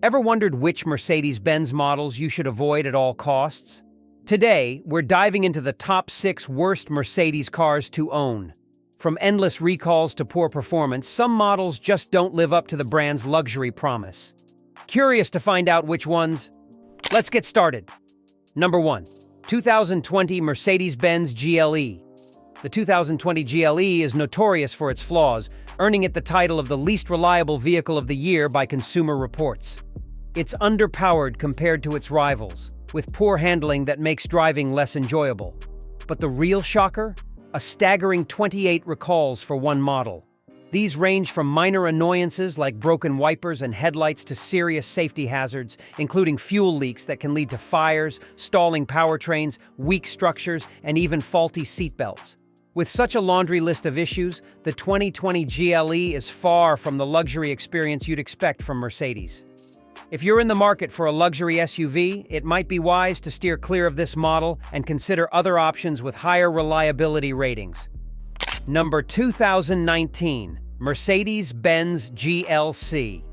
Ever wondered which Mercedes-Benz models you should avoid at all costs? Today, we're diving into the top 6 worst Mercedes cars to own. From endless recalls to poor performance, some models just don't live up to the brand's luxury promise. Curious to find out which ones? Let's get started. Number 1. 2020 Mercedes-Benz GLE. The 2020 GLE is notorious for its flaws, earning it the title of the least reliable vehicle of the year by Consumer Reports. It's underpowered compared to its rivals, with poor handling that makes driving less enjoyable. But the real shocker? A staggering 28 recalls for one model. These range from minor annoyances like broken wipers and headlights to serious safety hazards, including fuel leaks that can lead to fires, stalling powertrains, weak structures, and even faulty seatbelts. With such a laundry list of issues, the 2020 GLE is far from the luxury experience you'd expect from Mercedes. If you're in the market for a luxury SUV, it might be wise to steer clear of this model and consider other options with higher reliability ratings. Number 2019 Mercedes-Benz GLC.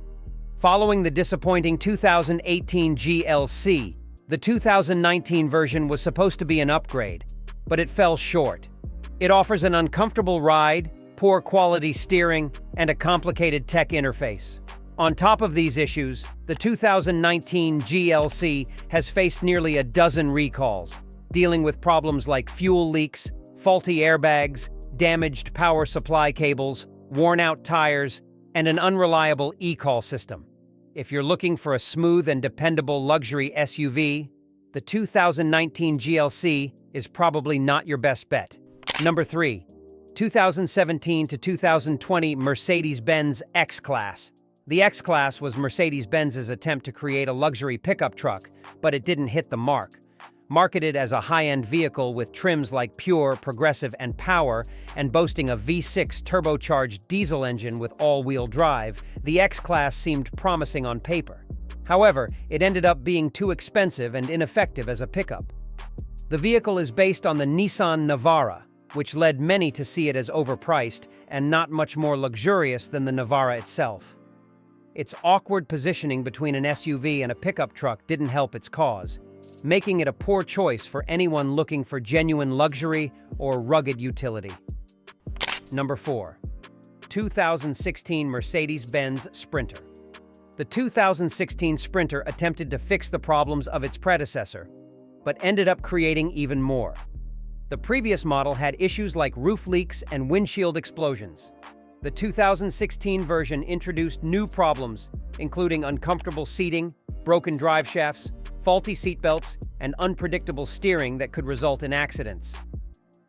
Following the disappointing 2018 GLC, the 2019 version was supposed to be an upgrade, but it fell short. It offers an uncomfortable ride, poor quality steering, and a complicated tech interface. On top of these issues, the 2019 GLC has faced nearly a dozen recalls, dealing with problems like fuel leaks, faulty airbags, damaged power supply cables, worn-out tires, and an unreliable e-call system. If you're looking for a smooth and dependable luxury SUV, the 2019 GLC is probably not your best bet. Number 3. 2017 to 2020 Mercedes-Benz XClass. The XClass was Mercedes-Benz's attempt to create a luxury pickup truck, but it didn't hit the mark. Marketed as a high-end vehicle with trims like Pure, Progressive, and Power, and boasting a V6 turbocharged diesel engine with all-wheel drive, the XClass seemed promising on paper. However, it ended up being too expensive and ineffective as a pickup. The vehicle is based on the Nissan Navara, which led many to see it as overpriced and not much more luxurious than the Navara itself. Its awkward positioning between an SUV and a pickup truck didn't help its cause, making it a poor choice for anyone looking for genuine luxury or rugged utility. Number 4. 2016 Mercedes-Benz Sprinter. The 2016 Sprinter attempted to fix the problems of its predecessor, but ended up creating even more. The previous model had issues like roof leaks and windshield explosions. The 2016 version introduced new problems, including uncomfortable seating, broken drive shafts, faulty seatbelts, and unpredictable steering that could result in accidents.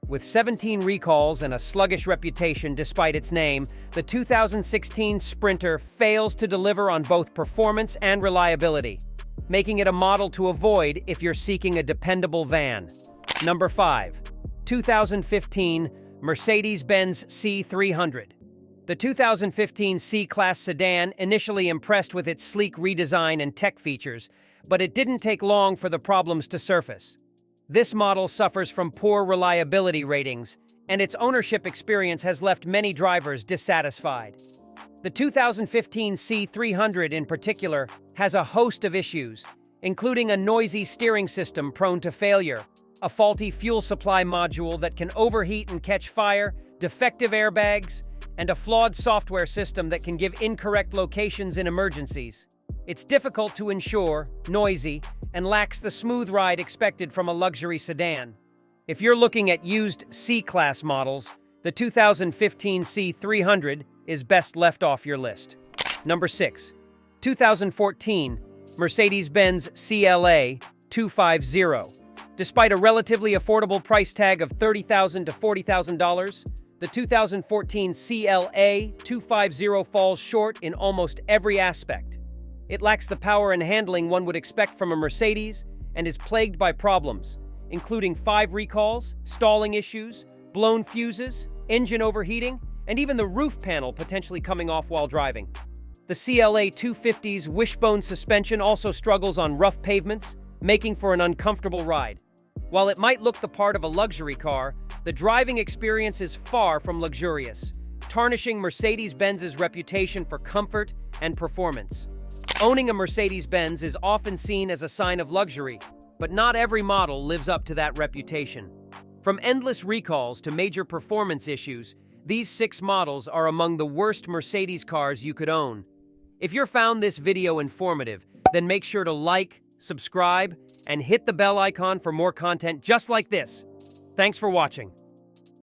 With 17 recalls and a sluggish reputation despite its name, the 2016 Sprinter fails to deliver on both performance and reliability, making it a model to avoid if you're seeking a dependable van. Number 5. 2015 Mercedes-Benz C300. The 2015 C-Class sedan initially impressed with its sleek redesign and tech features, but it didn't take long for the problems to surface. This model suffers from poor reliability ratings, and its ownership experience has left many drivers dissatisfied. The 2015 C300 in particular has a host of issues, including a noisy steering system prone to failure, a faulty fuel supply module that can overheat and catch fire, defective airbags, and a flawed software system that can give incorrect locations in emergencies. It's difficult to insure, noisy, and lacks the smooth ride expected from a luxury sedan. If you're looking at used C-Class models, the 2015 C300 is best left off your list. Number 6. 2014 Mercedes-Benz CLA 250. Despite a relatively affordable price tag of $30,000 to $40,000, the 2014 CLA 250 falls short in almost every aspect. It lacks the power and handling one would expect from a Mercedes and is plagued by problems, including 5 recalls, stalling issues, blown fuses, engine overheating, and even the roof panel potentially coming off while driving. The CLA 250's wishbone suspension also struggles on rough pavements, making for an uncomfortable ride. While it might look the part of a luxury car, the driving experience is far from luxurious, tarnishing Mercedes-Benz's reputation for comfort and performance. Owning a Mercedes-Benz is often seen as a sign of luxury, but not every model lives up to that reputation. From endless recalls to major performance issues, these 6 models are among the worst Mercedes cars you could own. If you found this video informative, then make sure to like, subscribe, and hit the bell icon for more content just like this. Thanks for watching.